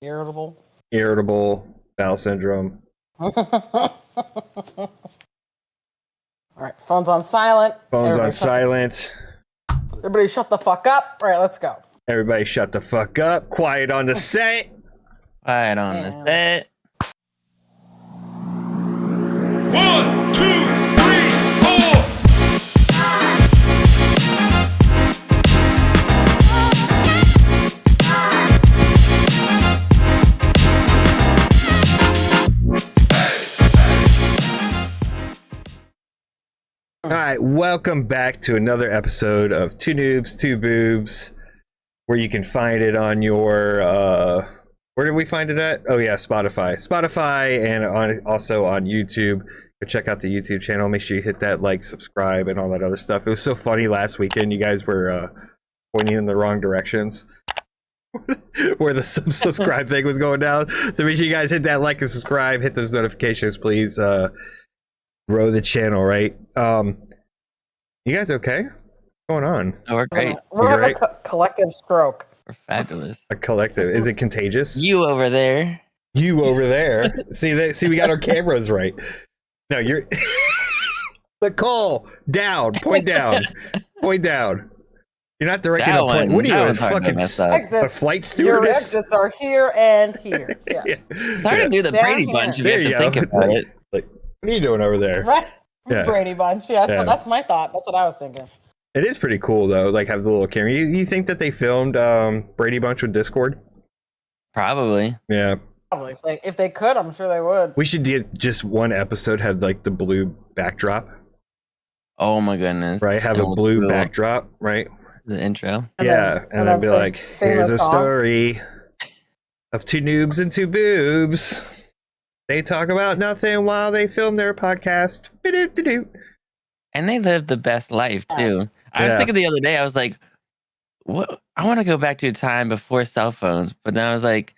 Irritable bowel syndrome. All right, phone's on silent. Phone's on silent. Everybody shut the fuck up. All right, let's go. Everybody shut the fuck up. Quiet on the set. Quiet on the set. 1, 2, 3, 4. All right, welcome back to another episode of 2Noobs2Boobs, where you can find it on your where did we find it at? Oh yeah, Spotify, and also on YouTube. Go check out the YouTube channel. Make sure you hit that like, subscribe, and all that other stuff. It was so funny last weekend. You guys were pointing in the wrong directions where the subscribe thing was going down. So make sure you guys hit that like and subscribe. Hit those notifications, please. Grow the channel, right? You guys okay? What's going on? Oh, we're great. We're having a collective stroke. We're fabulous. A collective. Is it contagious? You over there. You over there. See, we got our cameras right. No, you're Nicole, down. Point down. Point down. You're not directing a plane. What are you, a fucking a flight stewardess? Your exits are here and here. Yeah. It's hard to do the Brady Bunch if you have to think about it. Like, what are you doing over there? Right. Yeah. Brady Bunch. Yeah, that's my thought. That's what I was thinking. It is pretty cool though. Like, have the little camera. You think that they filmed Brady Bunch with Discord? Probably. Yeah. Probably. If they could, I'm sure they would. We should do just one episode. Have like the blue backdrop. Oh my goodness. Right. Have a blue backdrop. Right. The intro. And then be like, here's a story of 2 noobs and 2 boobs. They talk about nothing while they film their podcast. And they live the best life too. I was thinking the other day, I was like, what? I want to go back to a time before cell phones, but then I was like,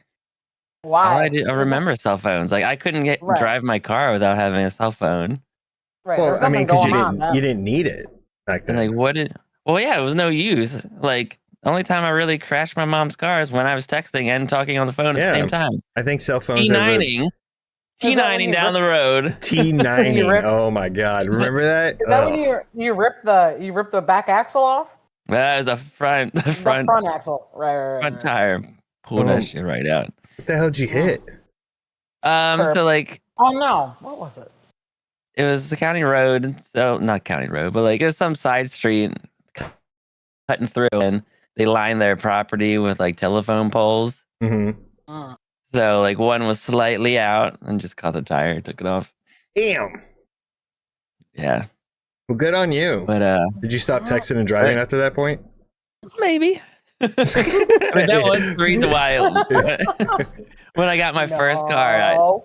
why? I remember cell phones. Like I couldn't drive my car without having a cell phone. Right. Well, I mean, because you didn't need it back then. And like, what did? Well, yeah, it was no use. Like, the only time I really crashed my mom's car is when I was texting and talking on the phone at the same time. I think cell phones T9ing down the road. T9ing. Oh my God! Remember that? Is that when you rip the back axle off? That was the front axle. Right. Front tire. Pull that shit right out. What the hell did you hit? So like. Oh no! What was it? It was a county road. So not county road, but like it was some side street cutting through, and they lined their property with like telephone poles. Mm-hmm. So like one was slightly out and just caught the tire, took it off. Damn. Yeah. Well, good on you. But did you stop texting and driving after that point? Maybe. I mean, that was the reason why. When I got my first car,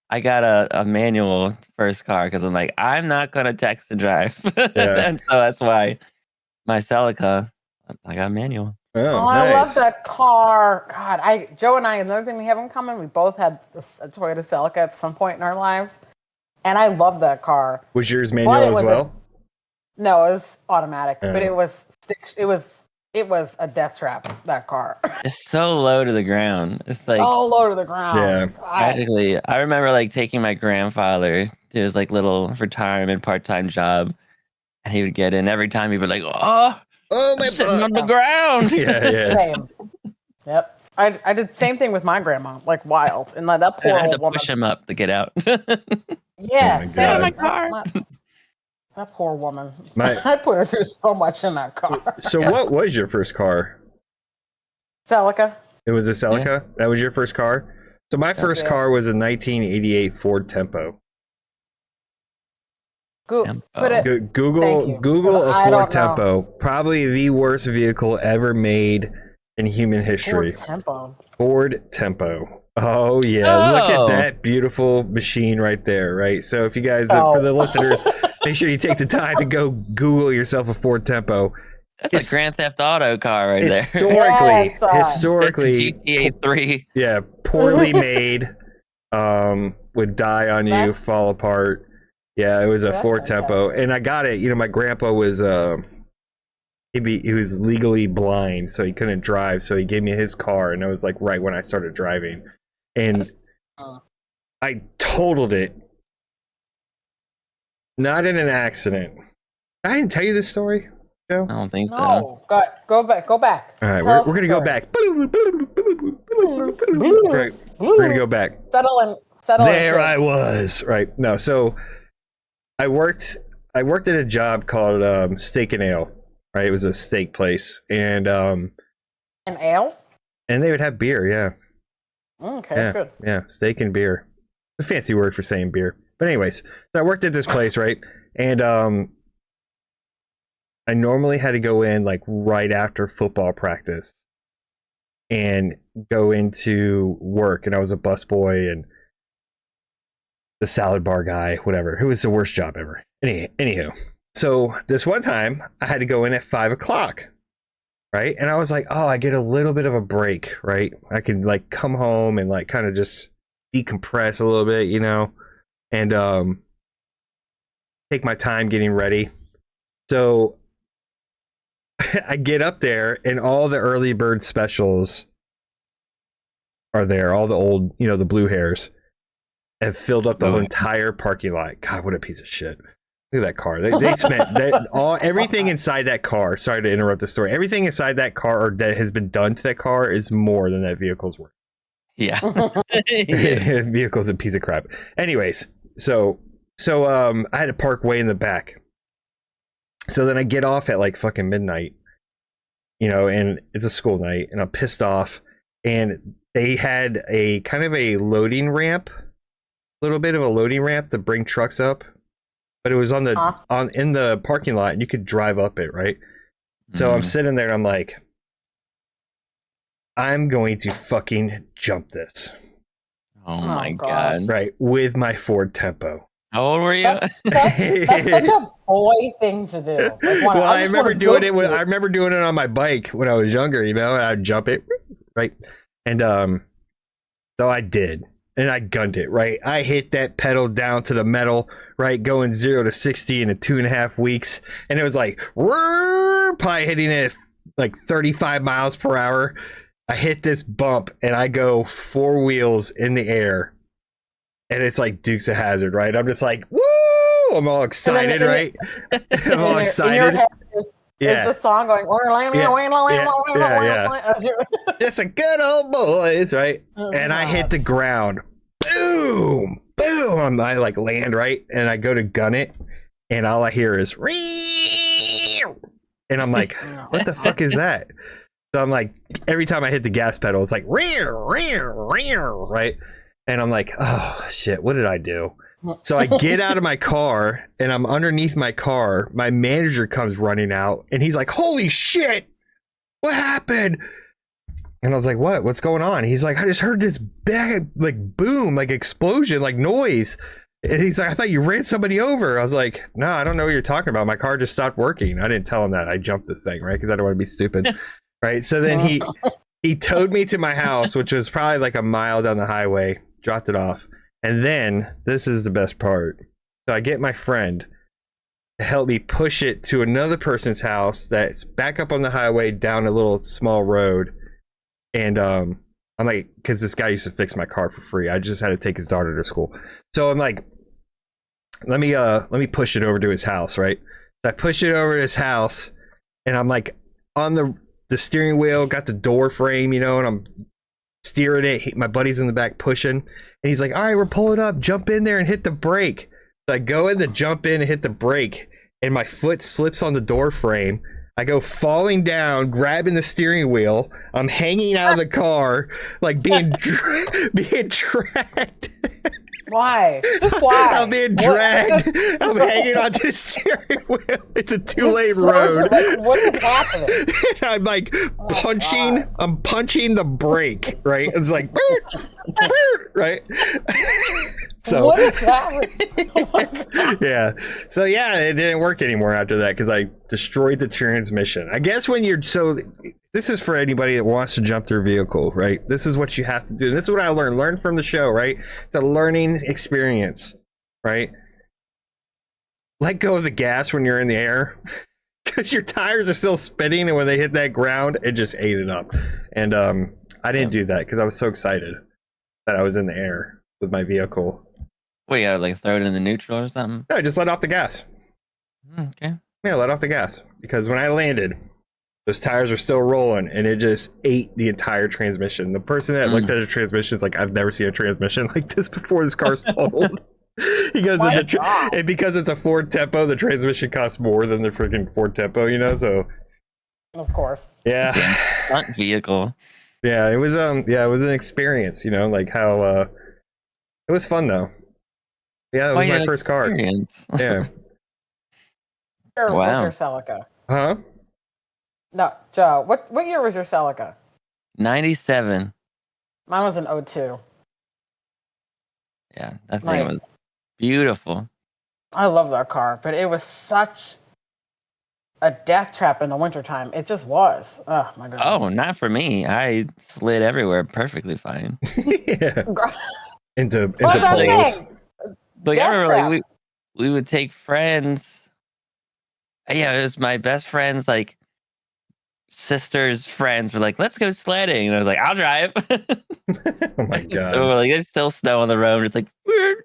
I got a manual first car because I'm like, I'm not gonna text and drive. And so that's why my Silica, I got manual. Oh, nice. I love that car. God, Joe and I, another thing we have in common, we both had a Toyota Silica at some point in our lives. And I love that car. Was yours manual as well? No, it was automatic, but it was a death trap, that car. It's so low to the ground. It's like so low to the ground. Yeah. Practically, I remember like taking my grandfather to his like little retirement part-time job, and he would get in every time. He'd be like, "Oh, my sitting on the ground." Yeah. Same. Yep. I did the same thing with my grandma, like wild, and like that poor I had to woman. push him up to get out. Yeah, sit in my car. That poor woman. I put her through so much in that car. So what was your first car? Celica. It was a Celica? Yeah. That was your first car? So my first car was a 1988 Ford Tempo. Google a Ford Tempo. Probably the worst vehicle ever made in human history. Ford Tempo. Oh yeah, look at that beautiful machine right there, right? So if you guys, for the listeners, make sure you take the time to go Google yourself a Ford Tempo. That's a Grand Theft Auto car right there. Historically, GTA 3. Yeah, poorly made, would die on you, fall apart. Yeah, it was a Ford Tempo, and I got it. You know, my grandpa was he was legally blind, so he couldn't drive. So he gave me his car, and it was like right when I started driving, and I totaled it. Not in an accident. I didn't tell you this story, Joe. I don't think so. No, go back. All right, we're gonna go back. Right, we're gonna go back. Settle in. There I was. Right. No, so I worked at a job called Steak and Ale. Right, it was a steak place, and An ale? and they would have beer. Yeah. Okay, Yeah. good. Yeah. Steak and beer. It's a fancy word for saying beer. But anyways, so I worked at this place, right? And I normally had to go in like right after football practice and go into work, and I was a busboy and the salad bar guy, whatever. It was the worst job ever. Anywho, so this one time I had to go in at 5:00, right? And I was like, oh, I get a little bit of a break, right? I can like come home and like kind of just decompress a little bit, you know, and take my time getting ready. So I get up there, and all the early bird specials are there. All the old, you know, the blue hairs have filled up the whole entire parking lot. God, what a piece of shit. Look at that car. They spent everything inside that car. Sorry to interrupt the story. Everything inside that car, or that has been done to that car, is more than that vehicle's worth. Yeah. Vehicle's a piece of crap. Anyways, so I had to park way in the back. So then I get off at like fucking midnight, you know, and it's a school night, and I'm pissed off. And they had a kind of a loading ramp, a little bit of a loading ramp to bring trucks up, but it was in the parking lot, and you could drive up it, right? So I'm sitting there, and I'm like, I'm going to fucking jump this. Oh my God. Right, with my Ford Tempo. How old were you? That's such a boy thing to do. Like, I remember doing it. I remember doing it on my bike when I was younger. You know, and I'd jump it, right? And so I did, and I gunned it. Right, I hit that pedal down to the metal. Right, going 0 to 60 in 2.5 weeks, and it was like probably hitting it like 35 miles per hour. I hit this bump, and I go 4 wheels in the air. And it's like Dukes of Hazzard, right? I'm just like, woo! I'm all excited, right? I'm all excited. In your head is the song going, It's a good old boys, right? And I hit the ground. Boom! Boom! I like land, right? And I go to gun it, and all I hear is, and I'm like, what the fuck is that? So I'm like, every time I hit the gas pedal, it's like, right? And I'm like, oh, shit, what did I do? So I get out of my car, and I'm underneath my car. My manager comes running out, and he's like, holy shit, what happened? And I was like, what? What's going on? He's like, I just heard this big, like, boom, like, explosion, like, noise. And he's like, I thought you ran somebody over. I was like, no, I don't know what you're talking about. My car just stopped working. I didn't tell him that. I jumped this thing, right? Because I don't want to be stupid. Right? So then he towed me to my house, which was probably like a mile down the highway. Dropped it off, and then this is the best part. So I get my friend to help me push it to another person's house that's back up on the highway down a little small road. And I'm like, because this guy used to fix my car for free. I just had to take his daughter to school. So I'm like, let me push it over to his house, right? So I push it over to his house, and I'm like on the steering wheel, got the door frame, you know, and I'm steering it. My buddy's in the back pushing, and he's like, all right, we're pulling up, jump in there and hit the brake. So I go in to jump in and hit the brake, and my foot slips on the door frame. I go falling down, grabbing the steering wheel. I'm hanging out of the car, like being dragged. Why? Just why? I'm being dragged. I'm hanging onto the steering wheel. It's a 2-lane road. Like, what is happening? I'm like punching. I'm punching the brake. Right. It's like, right. So what is happening? Oh, yeah. So yeah, it didn't work anymore after that because I destroyed the transmission. I guess when you're this is for anybody that wants to jump their vehicle, right? This is what you have to do. This is what I learned. Learn from the show, right? It's a learning experience, right? Let go of the gas when you're in the air. because your tires are still spinning, and when they hit that ground, it just ate it up. And I didn't do that because I was so excited that I was in the air with my vehicle. What, you gotta like throw it in the neutral or something? No, I just let off the gas. Okay. Yeah, let off the gas because when I landed, those tires were still rolling, and it just ate the entire transmission. The person that looked at the transmission is like, "I've never seen a transmission like this before. This car's totaled." He goes, and because it's a Ford Tempo, the transmission costs more than the freaking Ford Tempo, you know. So, Of course. yeah, Stunt vehicle. yeah, it was it was an experience, you know, like how it was fun though. Yeah, it was my first car. Yeah. What's Wow. your Celica? Huh? No, Joe. What year was your Celica? 97. Mine was an 02. Yeah, that thing was beautiful. I love that car, but it was such a death trap in the wintertime. It just was. Oh my goodness. Oh, not for me. I slid everywhere perfectly fine. Yeah. Into What's that poles. thing? Like Death I remember, trap. like we would take friends. Yeah, it was my best friend's like sister's friends were like, "Let's go sledding," and I was like, "I'll drive." Oh my god. So we're like, there's still snow on the road. It's like, "Weird."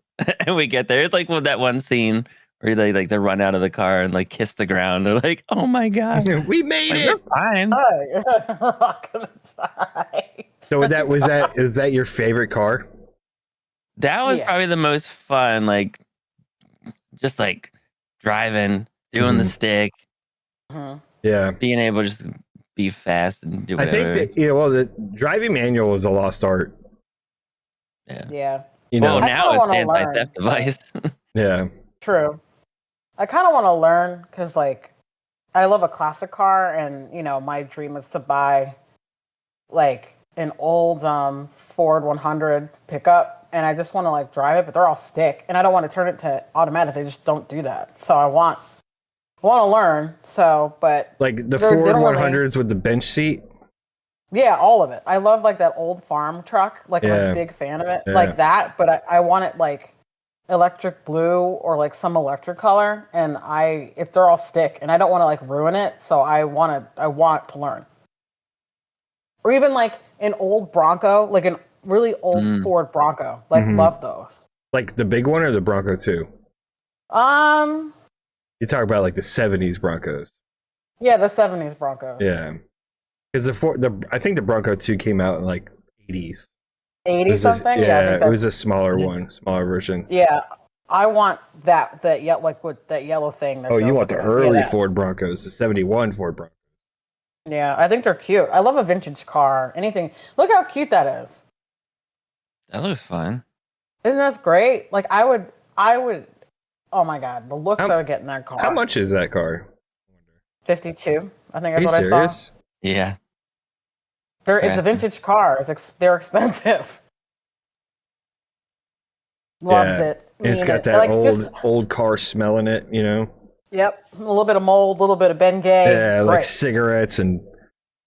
And we get there. It's like that one scene where they like they run out of the car and like kiss the ground. They're like, "Oh my god, We made like, it. we're fine." We're not gonna die. So was that your favorite car? That was Yeah. probably the most fun. Like, just like driving, doing the stick, Mhm. Yeah. being able to just be fast and do I whatever. think that the driving manual is a lost art. Yeah. You know. Well, I now kinda it's wanna anti-theft learn. device. Yeah. True. I kind of want to learn because, like, I love a classic car, and you know, my dream is to buy like an old Ford 100 pickup, and I just want to like drive it, but they're all stick, and I don't want to turn it to automatic. They just don't do that. So I want to learn. So, but Like the They Ford don't really- 100s with the bench seat. yeah, all of it. I love like that old farm truck. Like I'm Yeah. a big fan of it, Yeah. like that. But I want it like electric blue or like some electric color. And if they're all stick, and I don't want to like ruin it, so I want to learn. Or even like an old Bronco, like an really old Ford Bronco. Like love those. Like the big one or the Bronco 2? You talk about like the 70s Broncos. Yeah, the 70s Broncos. Yeah. Because I think the Bronco 2 came out in like 80s. 80 something. I think it was that's- a smaller one, smaller version. Yeah, I want that like with that yellow thing. That Oh, you goes want the like early that. Ford Broncos, the 71 Ford Broncos. Yeah, I think they're cute. I love a vintage car. Anything. Look how cute that is. That looks fun. Isn't that great? Like I would. Oh my god, the looks I would get in that car. How much is that car? 52. I think Are that's you what I saw. serious? Yeah. It's a vintage car. They're expensive. Loves Yeah. it. And it's Need got it. that Like, old car smell in it, you know? Yep, a little bit of mold, a little bit of Bengay. Yeah, It's like great. cigarettes and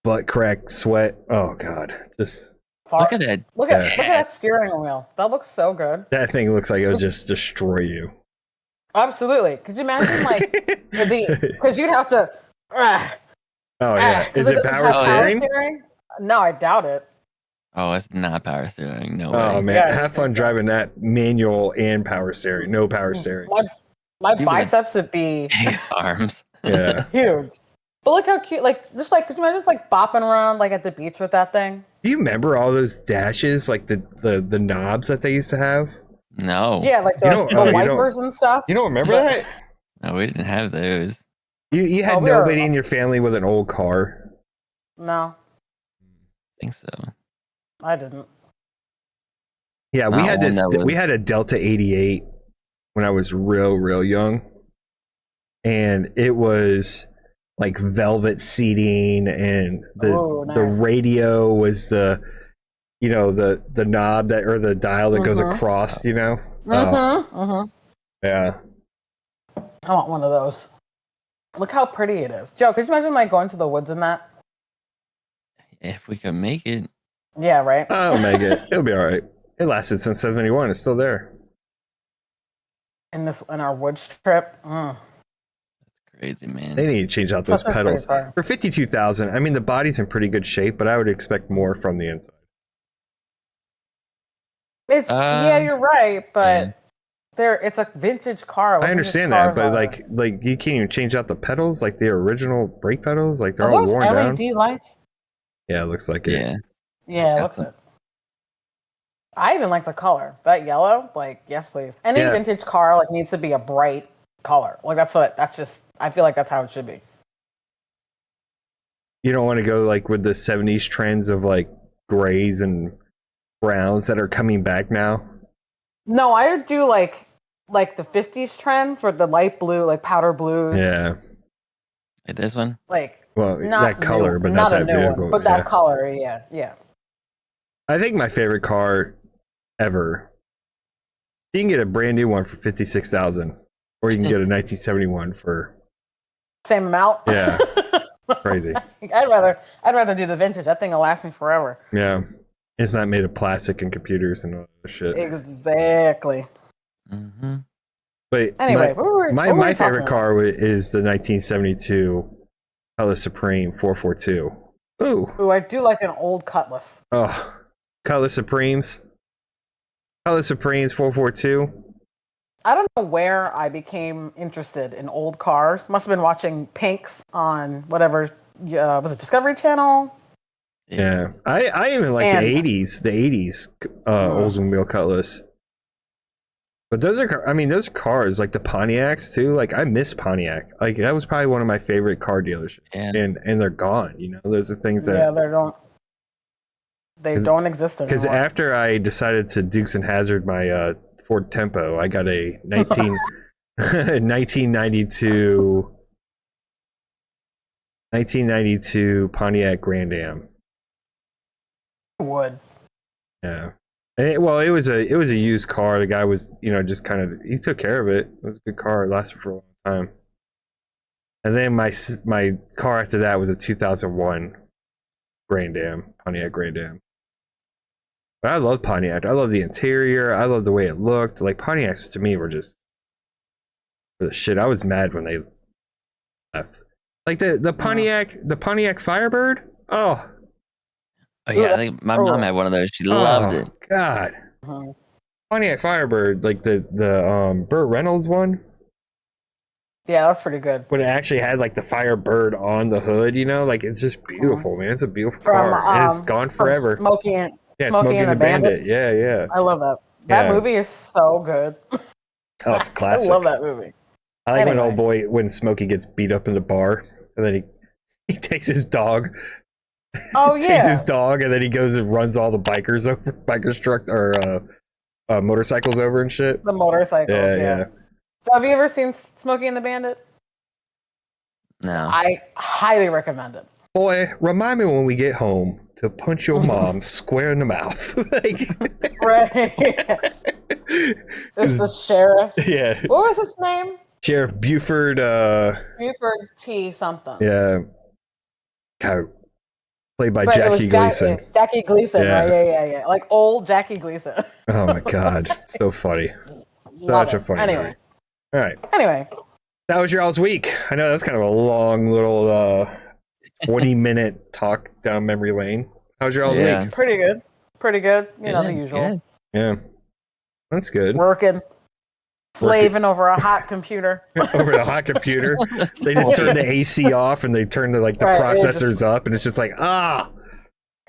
butt crack sweat. Oh god, just Look at that. Look at that steering wheel. That looks so good. that thing looks like it would just destroy you. Absolutely. Could you imagine like because you'd have to. Oh yeah, is it doesn't power have steering? No, I doubt it. Oh, it's not power steering. No way. Oh man, Yeah, have fun driving that manual and power steering. No power steering. My You would- biceps would be Biggest arms. Yeah. huge. But look how cute! Like, just like, could you imagine just like bopping around like at the beach with that thing? Do you remember all those dashes, like the knobs that they used to have? No. Yeah, like the, You don't- the oh, you don't- wipers and stuff. You don't remember But- that? No, we didn't have those. You had Oh, we were- nobody in your family with an old car. No, I think so. I didn't. Yeah, we Not had one this. that was- We had a Delta 88 when I was real young, and it was like velvet seating, and the Ooh, the nice. radio was the the knob that or the dial that goes Mhm. across. You know. Yeah. I want one of those. Look how pretty it is, Joe. Could you imagine like going to the woods in that? If we could make it. Yeah, right. I'll make it. It'll be all right. It lasted since '71. It's still there. In our woods trip. crazy, man. They need to change out those Such a pretty pedals car. for 52,000. I mean, the body's in pretty good shape, but I would expect more from the inside. It's yeah, you're right, but yeah. it's a vintage car. I understand that, but like you can't even change out the pedals, like the original brake pedals, like they're Are all those worn LED down. lights? Yeah, it looks like it. Yeah. Yeah, it looks it. I even like the color. That yellow, like, yes, please. Any vintage car like needs to be a bright color. Like I feel like that's how it should be. You don't want to go like with the 70s trends of like grays and browns that are coming back now. No, I would do like the 50s trends with the light blue, like powder blues. Yeah. Like this one? Well, that color, but not that vehicle. One, but that color, yeah. I think my favorite car ever. You can get a brand new one for 56,000, or you can get a 1971 for same amount. Yeah, crazy. I'd rather do the vintage. That thing will last me forever. Yeah, it's not made of plastic and computers and all that shit. Exactly. Mm-hmm. But anyway, my favorite car is the 1972 Cutlass Supreme 442. Ooh, I do like an old Cutlass. Oh, Cutlass Supremes 442. I don't know where I became interested in old cars. Must have been watching Pinks on whatever was it Discovery Channel? Yeah, I even like the 80s Oldsmobile Cutlass. But those are cars like the Pontiacs too. Like I miss Pontiac. Like that was probably one of my favorite car dealerships. Yeah. And they're gone. You know, those are things that they don't exist anymore. Because after I decided to Dukes and Hazzard my Ford Tempo, I got a 1992 Pontiac Grand Am. Would. Yeah. It was a used car. The guy was, just kind of, he took care of it. It was a good car. It lasted for a long time. And then my car after that was a 2001 Pontiac Grand Am. But I love Pontiac. I love the interior. I love the way it looked. Like Pontiacs to me were just the shit. I was mad when they left. Like the Pontiac Firebird. Oh yeah, I think my mom had one of those. She loved it. God. Pontiac Firebird, like the Burt Reynolds one. Yeah, that's pretty good. When it actually had like the Firebird on the hood, like it's just beautiful, man. It's a beautiful car, and it's gone forever. Smokey and the Bandit. Yeah. I love that. That movie is so good. Oh, it's classic. I love that movie. I like when Smokey gets beat up in the bar, and then he takes his dog. Oh yeah, takes his dog, and then he goes and runs all the bikers trucks or motorcycles over and shit. The motorcycles, yeah. So have you ever seen Smokey and the Bandit? No. I highly recommend it. Boy, remind me when we get home to punch your mom square in the mouth. Right. It's the sheriff. Yeah. What was his name? Sheriff Buford. Buford T. something. Yeah. God. Played by Jackie Gleason. Jackie Gleason, right? Yeah. Like old Jackie Gleason. Oh my God. So funny. Such a funny movie. All right. Anyway. That was your all's week. I know that's kind of a long little 20-minute talk down memory lane. How's your all's week? Pretty good. You know, the usual. Yeah. That's good. Working. Slaving over a hot computer. Over the hot computer. They just turn the AC off and they turn the processors up, and it's just like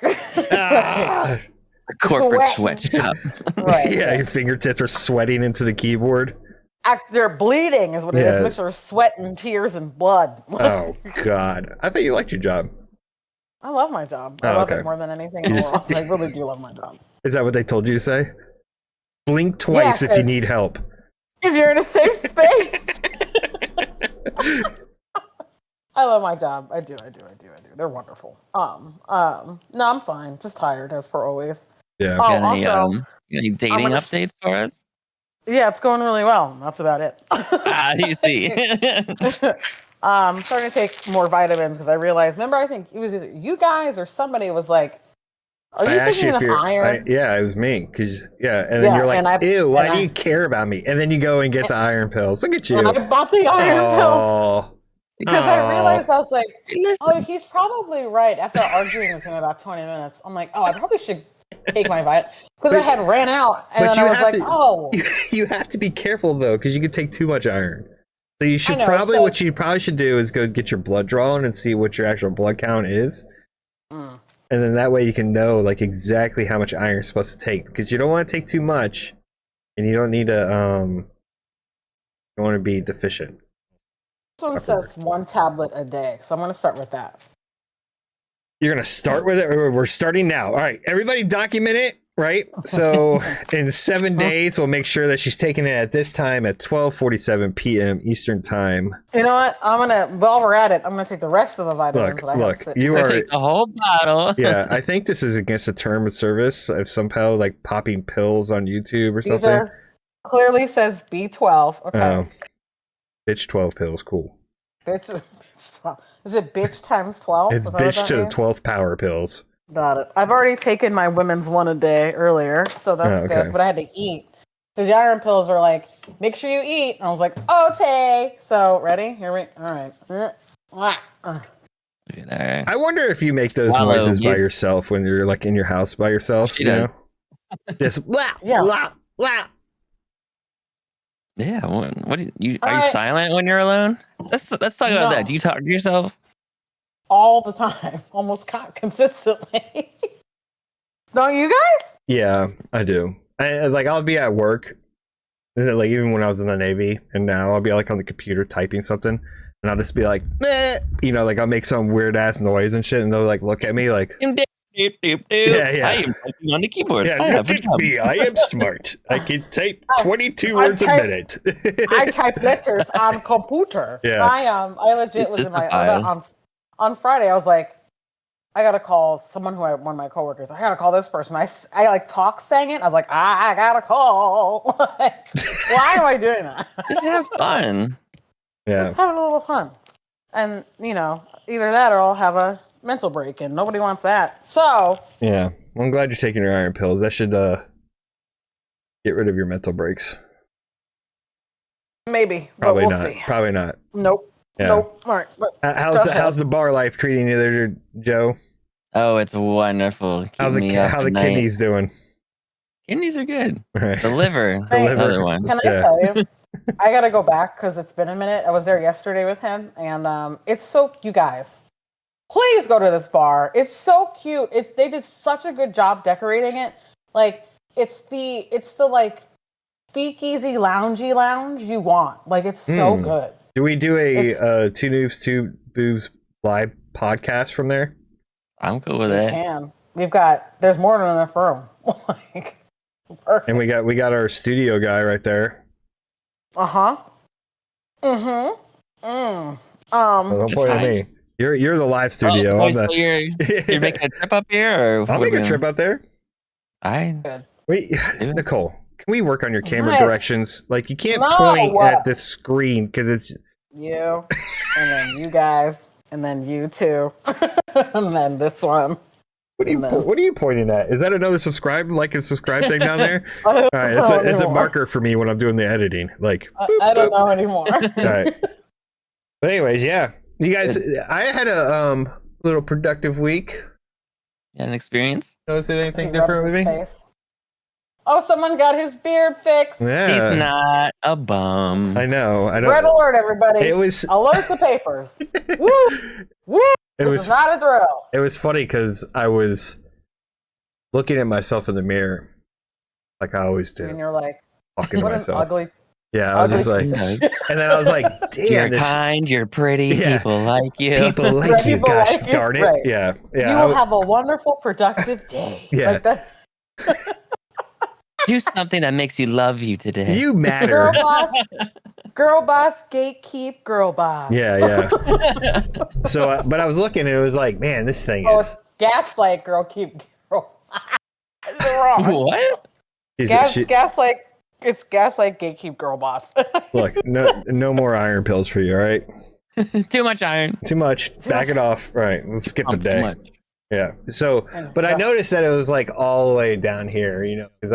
the corporate sweatshop. Right. Yeah, your fingertips are sweating into the keyboard. They're bleeding is what it is. A mixture of sweat and tears and blood. Oh God. I thought you liked your job. I love my job. I love it more than anything in the world. I really do love my job. Is that what they told you to say? Blink twice if you need help. If you're in a safe space. I love my job. I do. They're wonderful. No, I'm fine. Just tired as per always. Yeah. Any dating updates for us? Yeah, it's going really well. That's about it. You see. I'm starting to take more vitamins because I realized, remember, I think it was either you guys or somebody was like, are you taking enough iron? It was me. And then you're like, ew, why do you care about me? And then you go and get the iron pills. Look at you. And I bought the iron pills. Because I realized, I was like, Listen. oh, he's probably right. After arguing with him about 20 minutes, I'm like, oh, I probably should take my vitamin. Because I had ran out, and then I was like, oh. You have to be careful, though, because you could take too much iron. So you should what you probably should do is go get your blood drawn and see what your actual blood count is. And then that way you can know like exactly how much iron you're supposed to take, because you don't want to take too much, and you don't need to you don't want to be deficient. This one says 1 tablet a day, so I'm going to start with that. You're going to start with it, or we're starting now. All right, everybody document it, right? So in 7 days, we'll make sure that she's taking it at this time at 12:47 p.m. Eastern time. You know what? While we're at it, I'm going to take the rest of the vitamins that I have. You are take the whole bottle. Yeah, I think this is against the term of service of somehow like popping pills on YouTube or something. Clearly says B12. Okay. Bitch 12 pills, cool. Bitch, is it bitch times 12? It's bitch to the 12th power pills. Got it. I've already taken my women's one a day earlier, so that's good. But I had to eat. The iron pills are like, make sure you eat. And I was like, okay. So, ready? Here we all right. I wonder if you make those noises by yourself when you're like in your house by yourself, you know? Just blah, blah, blah. Yeah, what are you silent when you're alone? Let's talk about that. Do you talk to yourself? All the time, almost consistently. Don't you guys? Yeah, I do. I'll be at work, like even when I was in the Navy, and now I'll be like on the computer typing something, and I'll just be like, you know, like I'll make some weird ass noise and shit, and they'll like look at me like, yeah. I am typing on the keyboard. Yeah, look at me. I am smart. I can type 22 words a minute. I type letters on computer. Yeah. I legit was in my on Friday. I was like, I gotta call someone one of my coworkers. I gotta call this person. I like sang it. I was like, I gotta call. Like, why am I doing that? Just have fun. Yeah. Just having a little fun. And you know, either that or I'll have a mental break, and nobody wants that. So yeah, well, I'm glad you're taking your iron pills. That should get rid of your mental breaks. Maybe, probably but we'll not. See. Probably not. Nope. Yeah. Nope. All right. How's the bar life treating you there, Joe? Oh, it's wonderful. How the kidneys doing? Kidneys are good. Right. The liver. Hey, the other one. Can I tell you? I gotta go back because it's been a minute. I was there yesterday with him, and it's so. You guys, please go to this bar. It's so cute. They did such a good job decorating it. Like it's the like speakeasy loungy lounge you want. Like it's so good. Do we do a 2Noobs2Boobs live podcast from there? I'm cool with it. Can. There's more than enough room. Like, perfect. And we got our studio guy right there. Don't point at me. You're the live studio. So you're making a trip up here, or I'll make a trip up there. Wait, Nicole, can we work on your camera directions? Like you can't point at the screen because it's you, and then you guys, and then you two, and then this one. What are you pointing at? Is that another subscribe thing down there? All right, it's a marker for me when I'm doing the editing. Like I don't know anymore. All right. But anyways, yeah, you guys, I had a little productive week. You had an experience? Notice anything different with me? Face. Oh, someone got his beard fixed. Yeah. He's not a bum. I know. Red alert, everybody. It was alert the papers. Woo! Woo! This is not a drill. It was funny because I was looking at myself in the mirror, like I always do. And you're like, fucking what myself. an ugly. Yeah, I was just like, and then I was like, damn, you're kind, you're pretty, people like you. People like you, gosh darn it. Right. Yeah. You will have a wonderful, productive day. Yeah. Like that. Do something that makes you love you today. You matter. Girl boss, gatekeep, girl boss. Yeah. So, but I was looking and it was like, man, this thing is. It's gaslight, girl, keep girl. Wrong. What? Gaslight. It's gaslight, gatekeep, girl boss. Look, no more iron pills for you, all right? Too much iron. Too much. Back it off. All right, let's skip a day. Yeah. So, but I noticed that it was like all the way down here, you know, because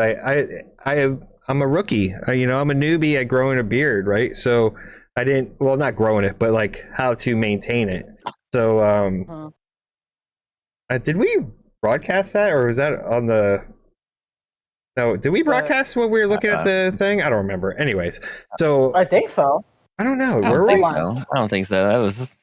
I'm a rookie. I'm a newbie at growing a beard, right? So I didn't, well, not growing it, but like how to maintain it. So, did we broadcast that, or was that on the? No, did we broadcast when we were looking at the thing? I don't remember. Anyways, so I think so. I don't know. I Were don't we? think so. I don't think so. That was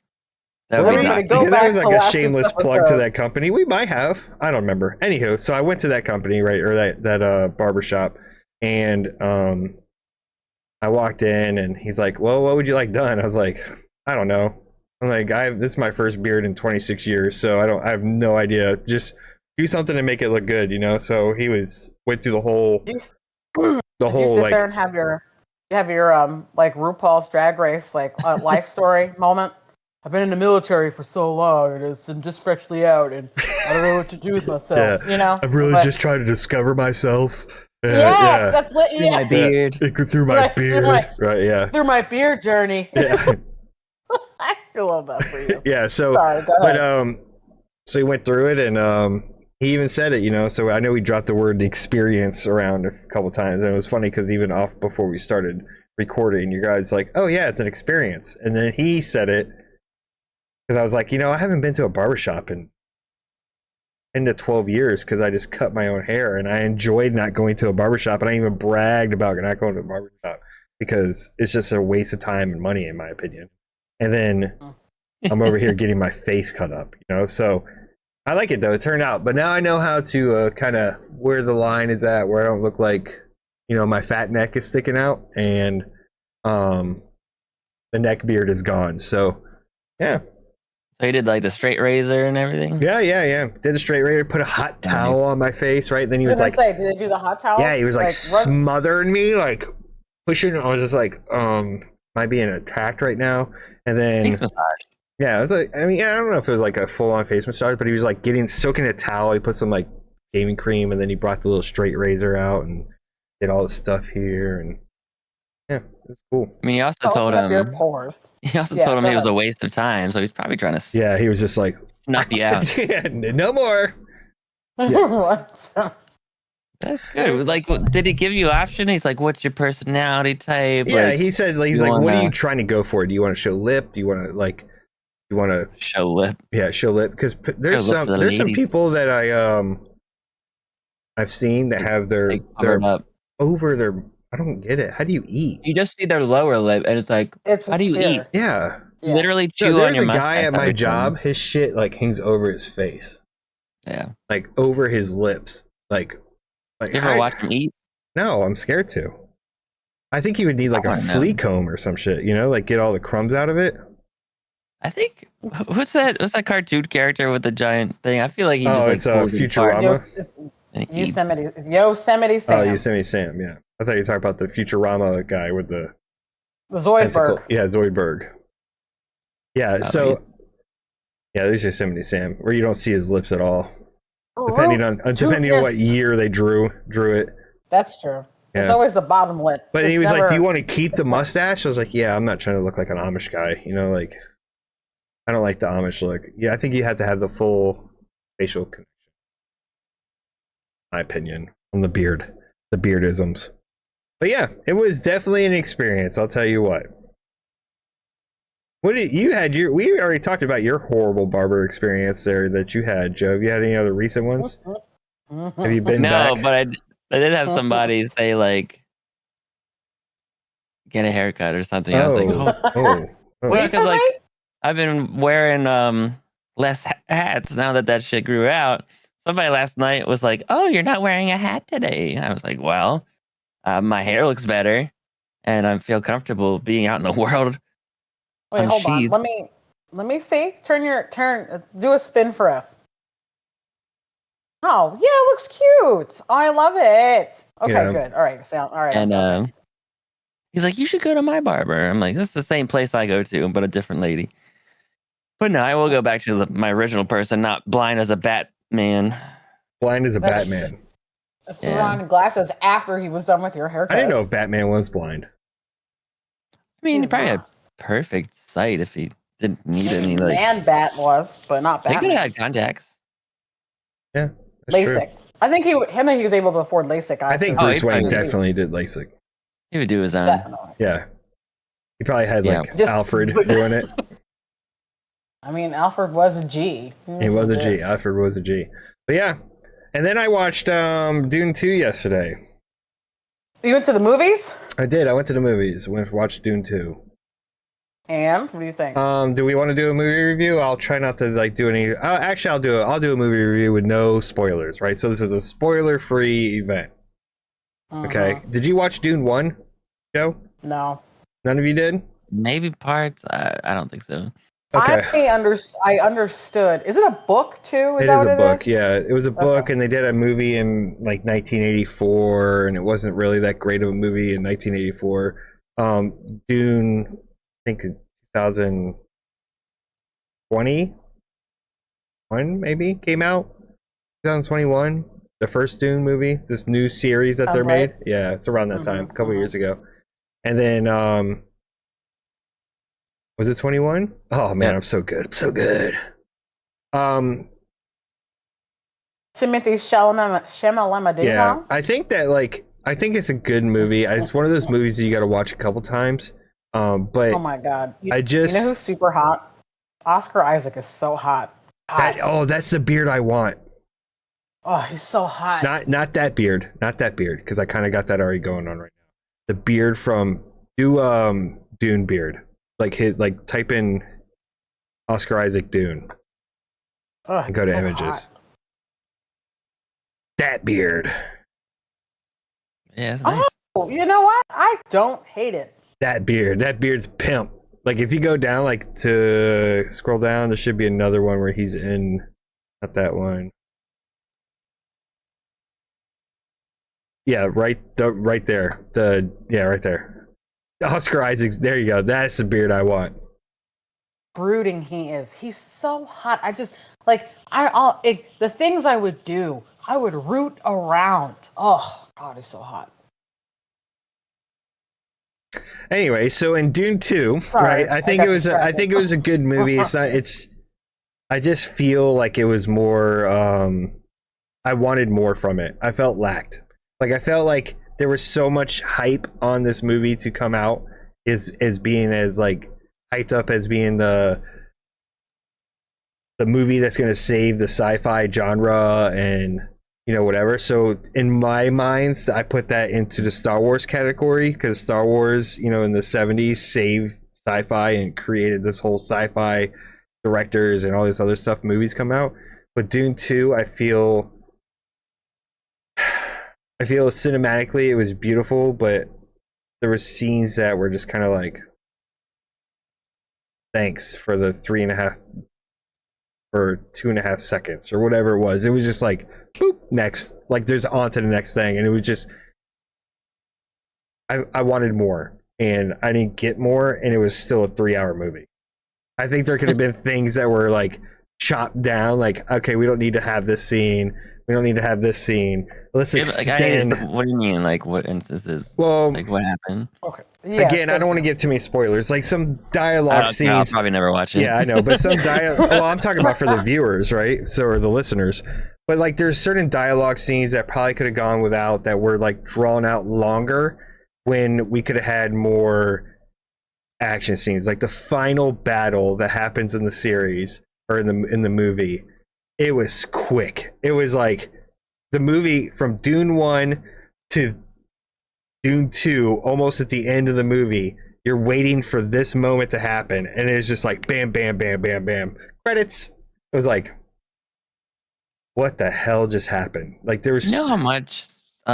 Everybody go Because that back was to like a last shameless week's plug to episode. that company. We might have. I don't remember. Anywho, so I went to that company, right, or that barbershop, and I walked in, and he's like, "Well, what would you like done?" I was like, "I don't know." I'm like, this is my first beard in 26 years, so I have no idea. Just do something to make it look good, you know. So he went through the whole Did you sit like there and have your like RuPaul's Drag Race like life story moment? I've been in the military for so long, and I'm just freshly out, and I don't know what to do with myself. You know, I'm really just trying to discover myself. Yes, that's what. through my beard. Through my beard, right? Yeah, through my beard journey. yeah. I love that for you. Yeah, so Sorry, go ahead. but so he went through it, and he even said it, you know. So I know we dropped the word experience around a couple times, and it was funny because even off before we started recording, you guys like, oh yeah, it's an experience, and then he said it because I was like, you know, I haven't been to a barbershop in 10 to 12 years because I just cut my own hair, and I enjoyed not going to a barbershop, and I even bragged about not going to a barbershop because it's just a waste of time and money in my opinion. And then I'm over here getting my face cut up, you know. So I like it though. It turned out, but now I know how to kind of where the line is at, where I don't look like, you know, my fat neck is sticking out, and the neck beard is gone. So yeah. So he did like the straight razor and everything. Yeah. Did a straight razor, put a hot towel on my face, right? Then he was like, did they do the hot towel? yeah, he was like smothering me, like pushing. I was just like, am I being attacked right now? And then Face massage. yeah, it was like, I mean, I don't know if it was like a full-on face massage, but he was like soaking a towel. He put some like shaving cream, and then he brought the little straight razor out and did all this stuff here, and yeah, it was cool. I mean, he also told him. Your pores. He also told him it was a waste of time, so he's probably trying to. Yeah, he was just like, snuff you out. yeah, no more. Yeah. That's good. It was like, did he give you an option? He's like, what's your personality type? Yeah, like, he said, he's like, what are you trying to go for? Do you want to show lip? Do you want to show lip? Yeah, show lip. Because there's some people that I've seen that have their up over their. I don't get it. How do you eat? You just see their lower lip, and it's like, how do you eat? Yeah. Literally chew on your mustache. There's a guy at my job. His shit like hangs over his face. Yeah. Like over his lips. Like you ever watch him eat? No, I'm scared to. I think he would need like a flea comb or some shit, you know, like get all the crumbs out of it. I think what's that cartoon character with the giant thing? I feel like he just it's Futurama. Yosemite Sam. Oh, Yosemite Sam, yeah. I thought you were talking about the Futurama guy with the Zoidberg. Yeah, Zoidberg. Yeah, there's Yosemite Sam, where you don't see his lips at all. Depending on what year they drew it. That's true. Yeah. It's always the bottom lip. But he was like, "Do you want to keep the mustache?" I was like, "Yeah, I'm not trying to look like an Amish guy. You know, like I don't like the Amish look. Yeah, I think you have to have the full facial connection. My opinion on the beardisms. But yeah, it was definitely an experience. I'll tell you what. We already talked about your horrible barber experience there that you had, Joe. Have you had any other recent ones? Have you been back? No, but I did have somebody say like, get a haircut or something. I was like, oh. Well, because like I've been wearing less hats now that shit grew out. Somebody last night was like, "Oh, you're not wearing a hat today." I was like, "Well, my hair looks better, and I feel comfortable being out in the world." Wait, hold on. Let me see. Do a spin for us. Oh, yeah, it looks cute. Oh, I love it. Okay, good. All right, all right. And he's like, "You should go to my barber." I'm like, "This is the same place I go to, but a different lady." But no, I will go back to my original person, not blind as a Batman. Blind as a Batman. Threw on glasses after he was done with your haircut. I didn't know if Batman was blind. I mean, he probably had perfect sight if he didn't need any. Like, and Bat was, but not Batman. They could have had contacts. Yeah, LASIK. True. I think he was able to afford LASIK. I think Bruce Wayne definitely did LASIK. He would do his own. Definitely. Yeah. He probably had like Just- Alfred doing it. I mean, Alfred was a G. He was a G. Alfred was a G. But yeah. And then I watched Dune 2 yesterday. You went to the movies? I did. I went to the movies. Went to watch Dune 2. And what do you think? Do we want to do a movie review? I'll try not to like do any. Actually, I'll do a movie review with no spoilers, right? So this is a spoiler-free event. Okay. Did you watch Dune 1, Joe? No. None of you did? Maybe parts. I don't think so. Okay. I understood. Is it a book too? It is a book. Yeah, it was a book, and they did a movie in like 1984, and it wasn't really that great of a movie in 1984. Dune, I think 2021 maybe came out. 2021, the first Dune movie, this new series that they're made. Yeah, it's around that time, a couple years ago. And then was it 21? Oh man, I'm so good. I'm so good. Timothy Chalamet. Yeah, I think it's a good movie. It's one of those movies that you got to watch a couple times. But oh my god, you know who's super hot? Oscar Isaac is so hot. That's the beard I want. Oh, he's so hot. Not that beard, because I kind of got that already going on right now. The beard from Dune beard, type in Oscar Isaac Dune and go to images. Hot. That beard. Yeah. Nice. Oh, you know what? I don't hate it. That beard's pimp. Like if you go down, like to scroll down, there should be another one where he's in. Not that one. Yeah, right there. Right there. Oscar Isaac's. There you go. That's the beard I want. Brooding he is. He's so hot. I just the things I would do. I would root around. Oh God, he's so hot. Anyway, so in Dune 2, right? I think it was a good movie. It's not. I just feel like it was more. I wanted more from it. I felt lacked. Like I felt like there was so much hype on this movie to come out as being as like hyped up as being the movie that's going to save the sci-fi genre and whatever. So in my mind, I put that into the Star Wars category because Star Wars, in the 70s saved sci-fi and created this whole sci-fi directors and all this other stuff movies come out. But Dune 2, I feel cinematically it was beautiful, but there were scenes that were just kind of like, thanks for the 3.5 or 2.5 seconds or whatever it was. It was just like, boop, next. Like there's on to the next thing. And it was just, I wanted more and I didn't get more, and it was still a 3-hour movie. I think there could have been things that were like chopped down, like, okay, we don't need to have this scene. We don't need to have this scene. Let's extend. What do you mean? Like what instances? Well, like what happened? Okay. Yeah, again, I don't want to give too many spoilers. Like some dialogue scenes. I'll probably never watch it. Yeah, I know, but some dialogue. Well, I'm talking about for the viewers, right? So, or the listeners. But like, there's certain dialogue scenes that probably could have gone without, that were like drawn out longer, when we could have had more action scenes. Like the final battle that happens in the series or in the movie, it was quick. It was like the movie from Dune 1 to Dune 2, almost at the end of the movie, you're waiting for this moment to happen, and it's just like bam, bam, bam, bam, bam. Credits. It was like, what the hell just happened? Like there was. You know how much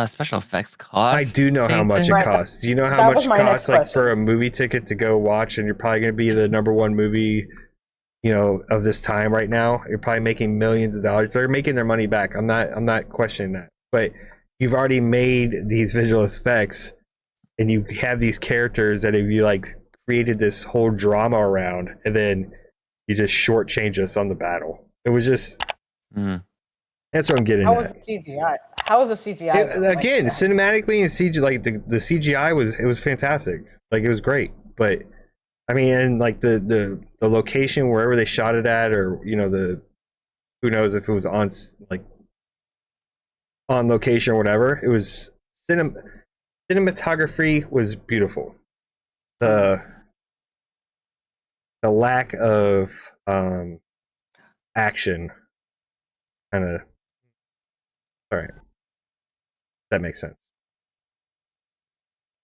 special effects cost? I do know how much it costs. Do you know how much it costs, like for a movie ticket to go watch, and you're probably going to be the #1 movie, of this time right now? You're probably making millions of dollars. They're making their money back. I'm not questioning that, but you've already made these visual effects, and you have these characters that have you like created this whole drama around, and then you just shortchange us on the battle. It was just. That's what I'm getting. How was the CGI? How was the CGI? Again, cinematically and CGI, like the CGI was fantastic. Like it was great, but I mean, and like the location wherever they shot it at, or who knows if it was on location or whatever. It was cinematography was beautiful. The the lack of action kind of. All right, that makes sense.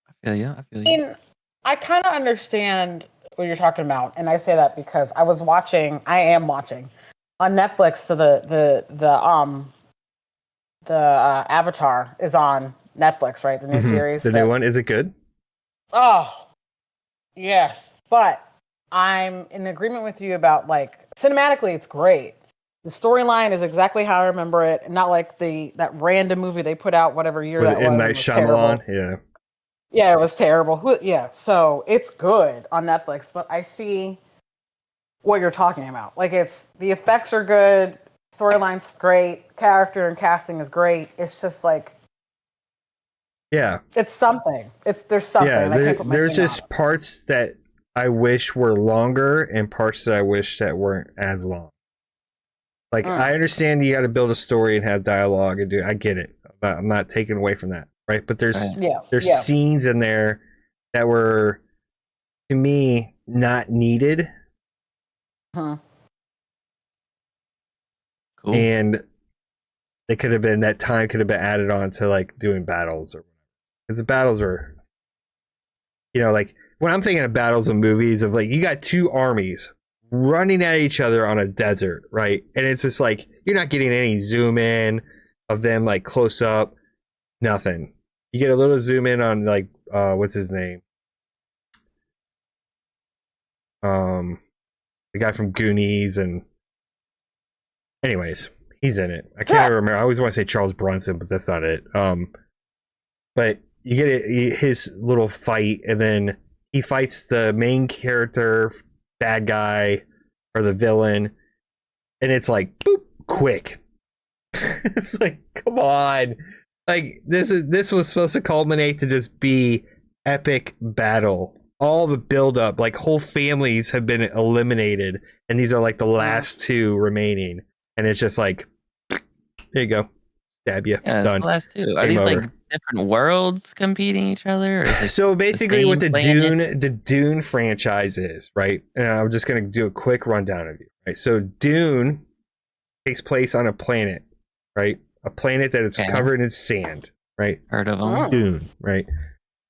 I feel you. I feel I you. mean, I kind of understand what you're talking about, and I say that because I am watching on Netflix. So the Avatar is on Netflix, right? The new series. The new one, is it good? Oh, yes, but I'm in agreement with you about like cinematically, it's great. The storyline is exactly how I remember it, not like that random movie they put out whatever year With that was. M. Night It was Shyamalan, terrible. yeah. Yeah, it was terrible. Yeah, so it's good on Netflix, but I see what you're talking about. Like, the effects are good, storyline's great, character and casting is great. It's just like, Yeah. it's something. There's something. Yeah, I can't put my there's finger just on it. parts that I wish were longer and parts that I wish that weren't as long. Like, I understand you got to build a story and have dialogue and I get it. I'm not taking away from that, right? But there's scenes in there that were, to me, not needed. Huh. Cool. And they could have been, that time could have been added on to like doing battles, or because the battles are, like when I'm thinking of battles in movies of like, you got two armies running at each other on a desert, right? And it's just like, you're not getting any zoom in of them like close up, nothing. You get a little zoom in on like, what's his name? The guy from Goonies, and anyways, he's in it. I can't remember. I always want to say Charles Bronson, but that's not it. But you get his little fight, and then he fights the main character, bad guy, or the villain, and it's like boop, quick. It's like, come on, like this was supposed to culminate to just be epic battle. All the build up, like whole families have been eliminated, and these are like the last two remaining, and it's just like, there you go, stab you, done. The last two. Are Game these over. like different worlds competing each other? Or is it So basically, what the planet? Dune franchise is, right? And I'm just gonna do a quick rundown of you, right? So Dune takes place on a planet, right? A planet that is covered in sand, right? Heard of them? Dune, right?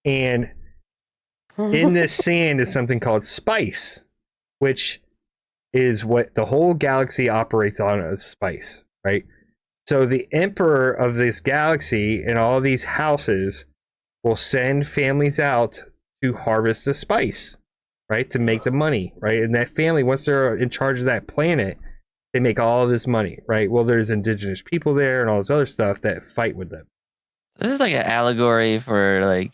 And in this sand is something called spice, which is what the whole galaxy operates on as spice, right? So the emperor of this galaxy and all these houses will send families out to harvest the spice, right? To make the money, right? And that family, once they're in charge of that planet, they make all this money, right? Well, there's indigenous people there and all this other stuff that fight with them. This is like an allegory for like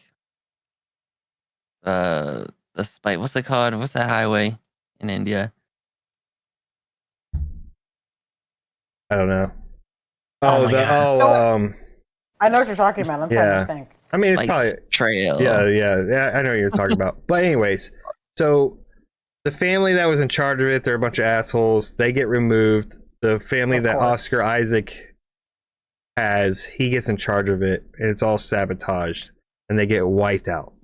the spice. What's it called? What's that highway in India? I don't know. Oh my God. I know what you're talking about. I'm trying to think. I mean, it's Spice probably Trail. Yeah. I know what you're talking about. But anyways, so the family that was in charge of it, they're a bunch of assholes. They get removed. The family that Oscar Isaac has, he gets in charge of it, and it's all sabotaged, and they get wiped out.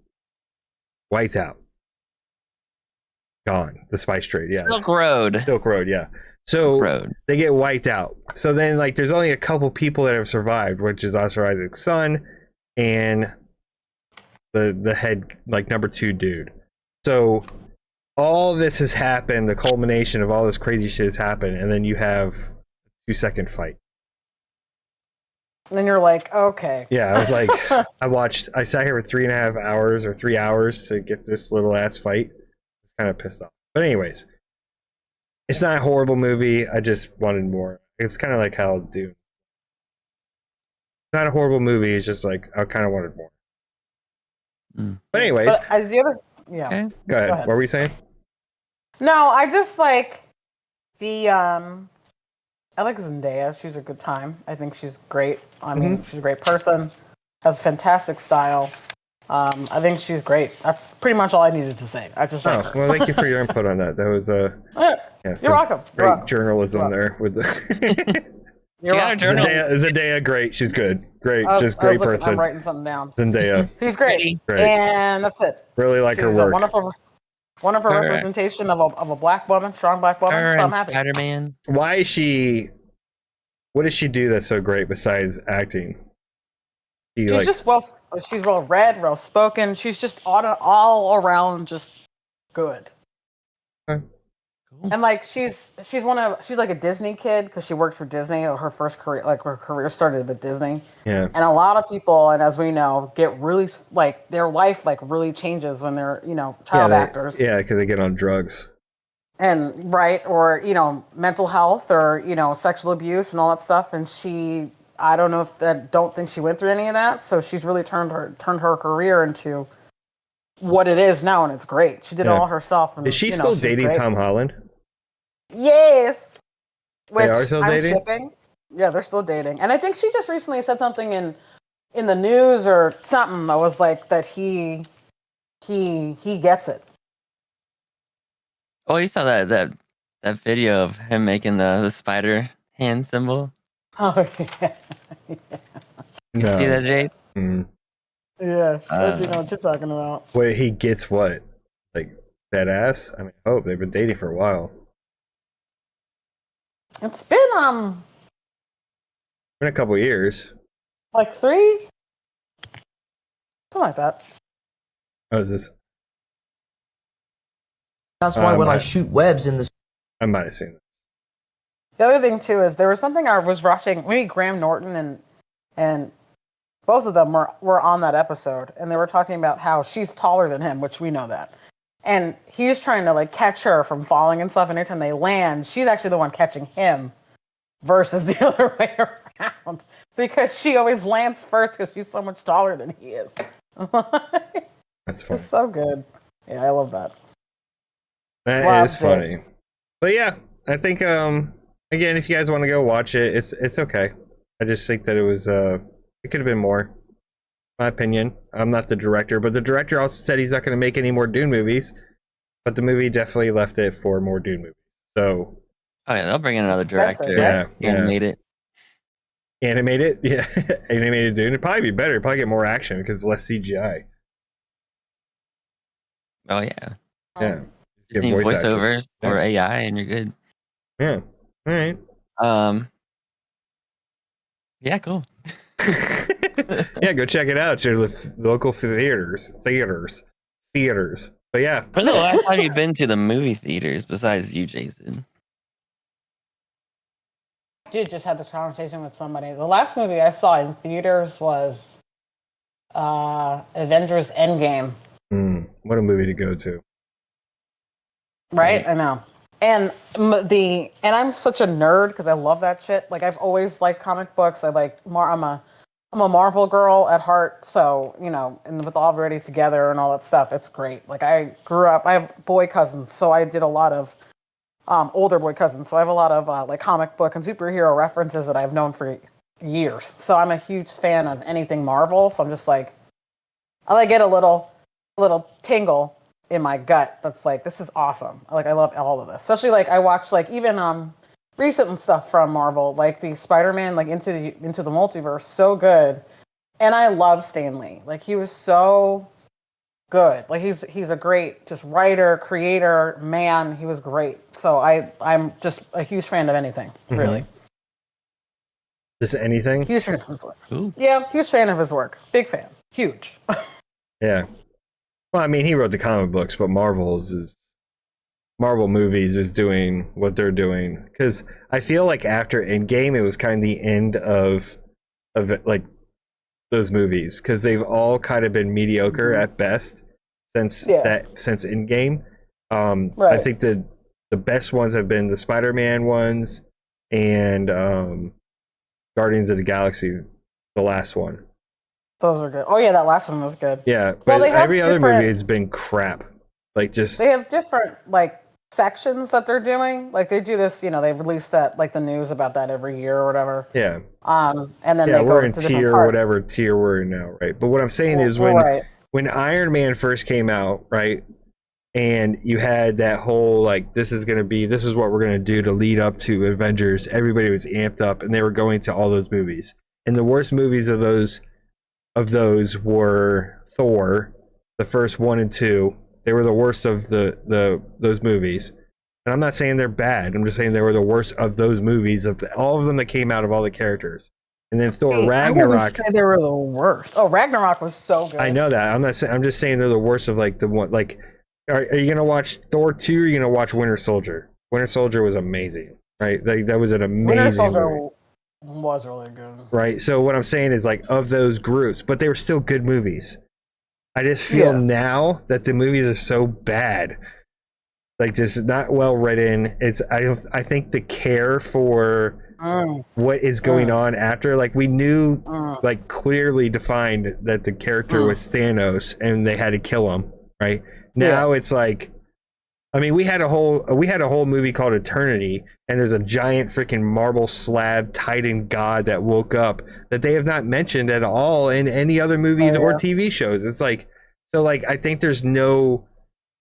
Gone. The spice trade, yeah. Silk Road, yeah. So they get wiped out. So then, like, there's only a couple people that have survived, which is Oscar Isaac's son and the head, like, number 2 dude. So all this has happened, the culmination of all this crazy shit has happened, and then you have a 2-second fight. And then you're like, okay. Yeah, I was like, I sat here for 3.5 hours or 3 hours to get this little ass fight. I was kind of pissed off. But anyways, it's not a horrible movie. I just wanted more. It's kind of like how Dune. It's not a horrible movie. It's just like, I kind of wanted more. But anyways. Yeah. Go ahead. What were you saying? No, I just like I like Zendaya. She's a good time. I think she's great. I mean, she's a great person. Has fantastic style. I think she's great. That's pretty much all I needed to say. I just like her. Well, thank you for your input on that. That was you're welcome. Great journalism there with the Zendaya, great. She's good. Great, just great person. I'm writing something down. Zendaya. She's great. And that's it. Really like her work. One of her Correct. representation of a black woman, strong black woman. Her So I'm and happy. Spider-Man. Why is she? What does she do that's so great besides acting? She's just she's well read, well spoken. She's just all around just good. Okay. Cool. And like she's like a Disney kid because she worked for Disney. Or her first career, like her career started with Disney. Yeah. And a lot of people, and as we know, get really like their life like really changes when they're child actors. Yeah, because they get on drugs. And right, or mental health, or sexual abuse and all that stuff. And I don't think she went through any of that. So she's really turned her career into what it is now, and it's great. She did it all herself. And, is she still dating great. Tom Holland? Yes. Which They are still dating? Shipping. Yeah, they're still dating. And I think she just recently said something in the news or something that was like that he gets it. Oh, you saw that video of him making the spider hand symbol? Oh yeah. No. See that, Jay? Mm. Yeah, you know what you're talking about. Wait, he gets what? Like that ass? I mean, oh, they've been dating for a while. It's been Been a couple years. like 3, something like that. Oh, is this? That's why when I shoot webs in the I might have seen it. The other thing too is there was something I was watching. Maybe Graham Norton and both of them were on that episode, and they were talking about how she's taller than him, which we know that. And he's trying to like catch her from falling and stuff, and every time they land, she's actually the one catching him versus the other way around. Because she always lands first because she's so much taller than he is. That's funny. It's so good. Yeah, I love that. That is funny. But yeah, I think again, if you guys want to go watch it, it's okay. I just think that it could have been more. My opinion. I'm not the director, but the director also said he's not going to make any more Dune movies. But the movie definitely left it for more Dune movies. So. Oh yeah, they'll bring in another director. Yeah, Animate it. Animate it, yeah. Animated Dune. It'd probably be better. It'd probably get more action because it's less CGI. Oh yeah. Yeah. Just need voiceovers actors. or AI, and you're good. Yeah. All right. Yeah, cool. Yeah, go check it out. Your local theaters. But yeah. When's the last time you've been to the movie theaters besides you, Jason? I did just have this conversation with somebody. The last movie I saw in theaters was Avengers Endgame. What a movie to go to. Right? I know. And I'm such a nerd because I love that shit. Like I've always liked comic books. I'm a Marvel girl at heart, so and with Already Together and all that stuff, it's great. Like I grew up. I have boy cousins, so I did a lot of older boy cousins. So I have a lot of like comic book and superhero references that I've known for years. So I'm a huge fan of anything Marvel. So I'm just like, I get a little tingle in my gut that's like, this is awesome. Like I love all of this, especially like I watched like even recent stuff from Marvel, like the Spider-Man, like into the multiverse, so good. And I love Stan Lee. Like he was so good. Like he's a great just writer, creator, man. He was great. So I'm just a huge fan of anything, really. Just anything? Huge fan of his work. Ooh. Yeah, huge fan of his work. Big fan. Huge. Yeah. Well, I mean, he wrote the comic books, but Marvel movies is doing what they're doing. Because I feel like after Endgame, it was kind of the end of like those movies, because they've all kind of been mediocre at best since Endgame. Right. I think the best ones have been the Spider-Man ones and Guardians of the Galaxy, the last one. Those are good. Oh yeah, that last one was good. Yeah, but Well, they have every other movie different- has been crap. Like just They have different like sections that they're doing. Like they do this, they release that like the news about that every year or whatever. yeah. And then Yeah, they we're go in to different tier parts. whatever tier we're in now, right? But what I'm saying is when Iron Man first came out, right? And you had that whole like this is what we're gonna do to lead up to Avengers. Everybody was amped up and they were going to all those movies. And the worst movies of those were Thor, the first 1 and 2, They were the worst of those movies. And I'm not saying they're bad. I'm just saying they were the worst of those movies, of all of them that came out of all the characters. And then Thor Ragnarok. I wouldn't say they were the worst. Oh, Ragnarok was so good. I know that. I'm not saying. I'm just saying they're the worst of like the one. Like, are you gonna watch Thor 2? Or are you gonna watch Winter Soldier? Winter Soldier was amazing, right? Like, that was an amazing Winter Soldier movie. was really good. Right. So what I'm saying is, like, of those groups, but they were still good movies. I just feel now that the movies are so bad. Like, just not well written. I think the care for what is going on after, like, we knew, like, clearly defined that the character was Thanos and they had to kill him, right? Now it's like, I mean, we had a whole movie called Eternity, and there's a giant freaking marble slab Titan god that woke up that they have not mentioned at all in any other movies or TV shows. It's like, so, like, I think there's no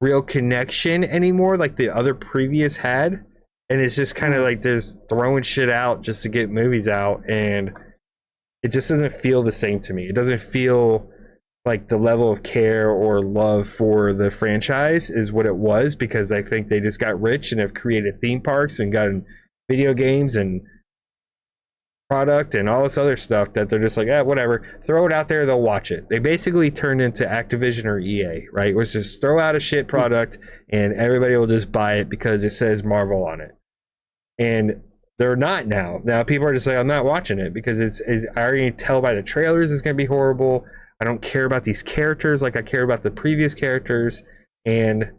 real connection anymore like the other previous had, and it's just kind of like there's throwing shit out just to get movies out, and it just doesn't feel the same to me. It doesn't feel like the level of care or love for the franchise is what it was, because I think they just got rich and have created theme parks and gotten video games and product and all this other stuff that they're just like, whatever, throw it out there, they'll watch it. They basically turned into Activision or EA, right? It was just throw out a shit product and everybody will just buy it because it says Marvel on it. And they're not now. Now people are just like, I'm not watching it because I already tell by the trailers it's going to be horrible. I don't care about these characters like I care about the previous characters, and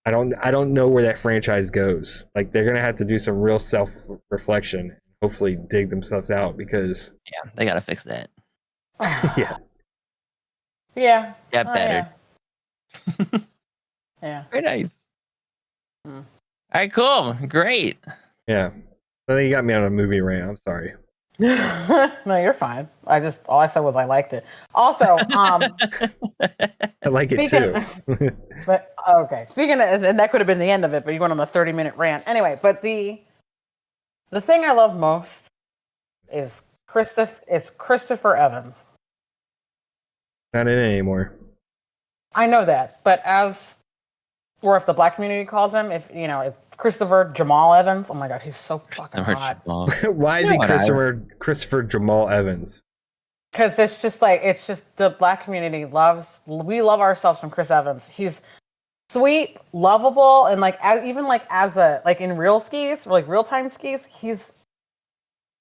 I don't know where that franchise goes. Like, they're going to have to do some real self-reflection, hopefully dig themselves out, because they gotta fix that. Yeah, better. Very nice. All right, cool, great. So then you got me on a movie rant. I'm sorry. No, you're fine. All I said was I liked it. Also, I like it too. But okay, speaking of, and that could have been the end of it, but you went on a 30-minute rant anyway. But the thing I love most is Christopher Evans. Not in it anymore. I know that, but or if the black community calls him, if Christopher Jamal Evans, oh my god, he's so fucking hot. Why is he Christopher Jamal Evans? Because it's just the black community we love ourselves from Chris Evans. He's sweet, lovable, and in real skis, or like real time skis, he's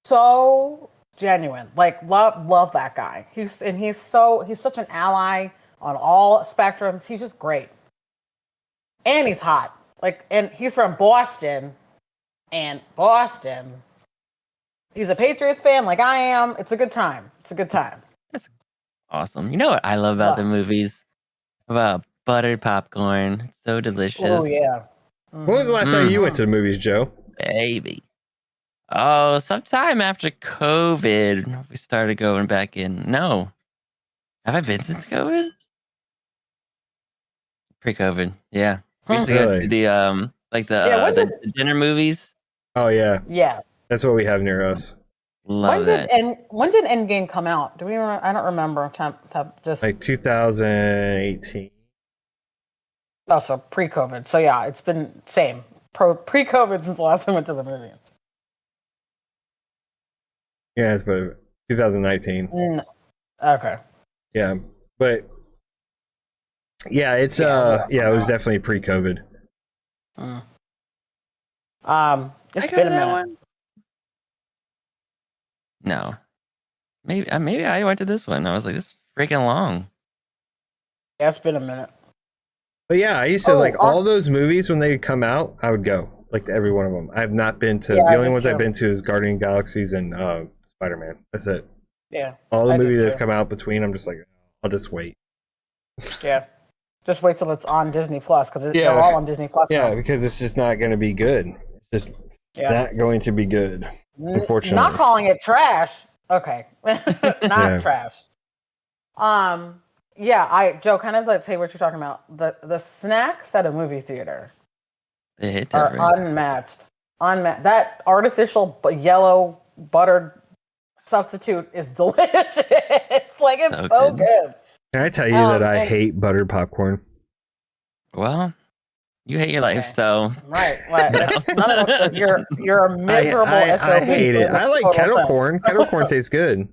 so genuine. Like, love that guy. He's such an ally on all spectrums. He's just great. And he's hot. And he's from Boston. And Boston, he's a Patriots fan like I am. It's a good time. That's awesome. You know what I love about the movies? About buttered popcorn. It's so delicious. Oh, yeah. When was the last time you went to the movies, Joe? Baby. Oh, sometime after COVID, we started going back in. No. Have I been since COVID? Pre-COVID, yeah. We used to go to the dinner movies. Oh, yeah. Yeah. That's what we have near us. Love that. When did Endgame come out? Do we remember? I don't remember. Just like 2018. Oh, so pre-COVID. So yeah, it's been same pre-COVID since the last time I went to the movie. Yeah, it's 2019. Okay. Yeah, but yeah, it's it was definitely pre-COVID. It's been a minute. One? No, maybe I went to this one. I was like, this is freaking long. Yeah, it's been a minute. But yeah, I used to all those movies when they would come out. I would go to every one of them. I have not been to the only ones I've been to is Guardian of the Galaxies and Spider-Man. That's it. Yeah. All the movies that have come out between, I'm just like, I'll just wait. Yeah. Just wait till it's on Disney Plus because they're all on Disney Plus. Yeah, because it's just not going to be good. It's just not going to be good. Unfortunately, not calling it trash. Okay, not trash. Joe, kind of like tell you what you're talking about. The snacks at a movie theater are unmatched. That artificial yellow buttered substitute is delicious. It's so good. Can I tell you that I hate buttered popcorn? Well, you hate your life, Okay. so Right. None of that. You're a miserable SOB. I hate so it. I makes like total kettle sense. corn. Kettle corn tastes good.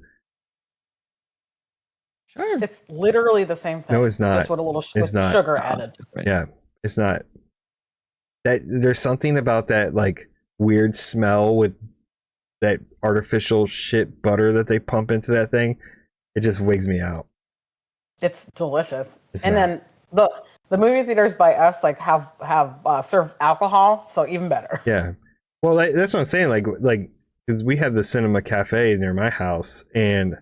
sure. It's literally the same thing. No, it's not. Just with a little It's not. sugar Oh, added. different. Yeah, it's not. That there's something about that like weird smell with that artificial shit butter that they pump into that thing. It just wigs me out. It's delicious. It's and not. then the movie theaters by us like have serve alcohol, so even better. Yeah. Well, that's what I'm saying. Like because we have the cinema cafe near my house, and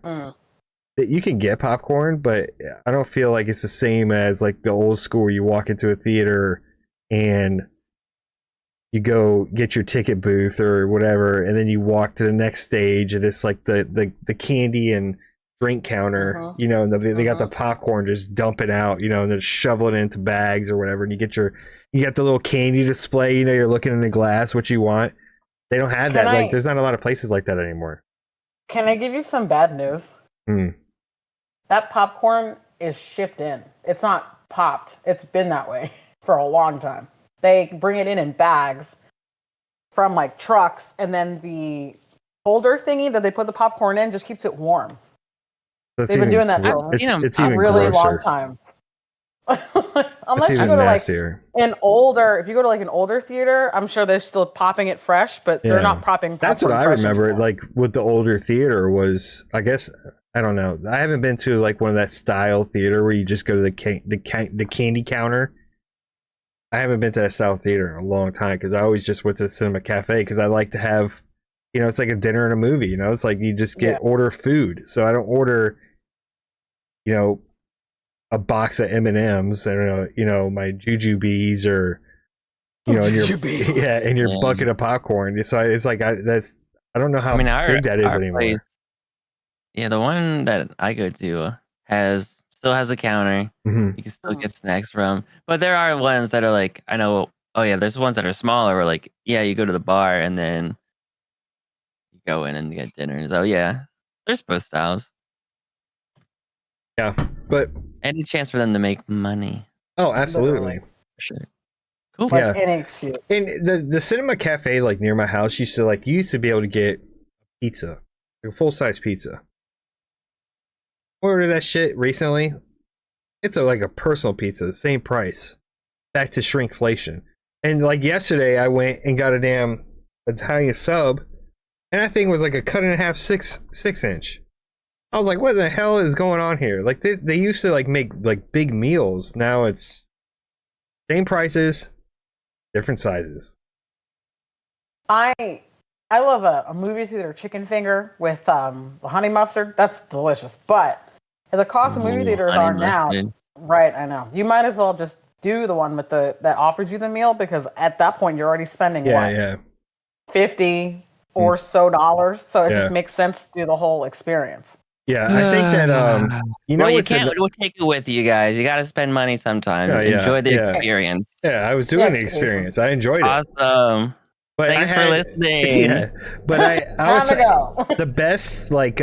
you can get popcorn, but I don't feel like it's the same as like the old school where you walk into a theater and you go get your ticket booth or whatever, and then you walk to the next stage, and it's like the candy and drink counter, you know, and they got the popcorn just dumping out, you know, and they're shoveling it into bags or whatever, and you get the little candy display, you know, you're looking in the glass what you want. They don't have that. Like, there's not a lot of places like that anymore. Can I give you some bad news? That popcorn is shipped in. It's not popped. It's been that way for a long time. They bring it in bags from like trucks, and then the holder thingy that they put the popcorn in just keeps it warm. They've been doing that for it's a even really grosser. long time. Unless you even go to like nastier. if you go to like an older theater, I'm sure they're still popping it fresh, but they're not popping popcorn. That's what I fresh remember. anymore. Like with the older theater was, I guess, I don't know. I haven't been to like one of that style theater where you just go to the candy counter. I haven't been to that style theater in a long time because I always just went to the cinema cafe because I like to have, you know, it's like a dinner and a movie. You know, it's like you just order food. So I don't order, you know, a box of M&Ms and you know, my jujubes or, you know, and your bucket of popcorn. So it's like I don't know how big that is anymore. Place, yeah, the one that I go to still has a counter. You can still get snacks from, but there are ones that are like, I know. Oh yeah, there's ones that are smaller. Where like, yeah, you go to the bar and then you go in and get dinner. So yeah, there's both styles. Yeah, but any chance for them to make money? Oh, absolutely. Sure. Cool. Like any excuse. And the cinema cafe like near my house used to be able to get pizza, like a full size pizza. Ordered that shit recently. It's like a personal pizza, the same price. Back to shrinkflation. And like yesterday, I went and got a damn Italian sub, and that thing was like a cut and a half 6-inch. I was like, what the hell is going on here? Like they used to like make like big meals. Now it's same prices, different sizes. I love a movie theater chicken finger with honey mustard. That's delicious. But the cost of movie theaters are now, right? I know. You might as well just do the one with that offers you the meal, because at that point you're already spending $50 or so dollars. So it just makes sense to do the whole experience. Yeah, I think that you know, you can't take it with you guys. You got to spend money sometimes. Enjoy the experience. Yeah, I was doing the experience. I enjoyed it. Awesome. But thanks for listening. Yeah, but I was the best like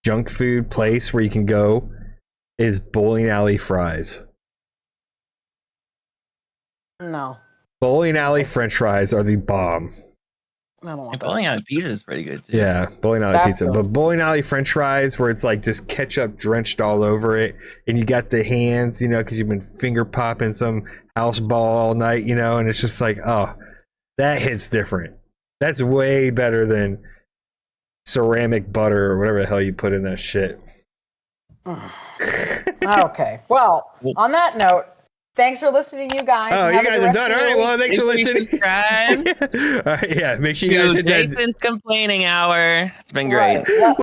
junk food place where you can go is bowling alley fries. No. Bowling alley French fries are the bomb. I don't want bowling alley pizza is pretty good too. Yeah, bowling alley pizza. But bowling alley French fries, where it's like just ketchup drenched all over it, and you got the hands, you know, because you've been finger popping some house ball all night, you know, and it's just like, oh, that hits different. That's way better than ceramic butter or whatever the hell you put in that shit. Okay. Well, on that note, thanks for listening, you guys. Oh, you guys are done. All right. Well, thanks for listening. Subscribe. All right, yeah, make sure you guys hit that. Jason's complaining hour. It's been great. Right.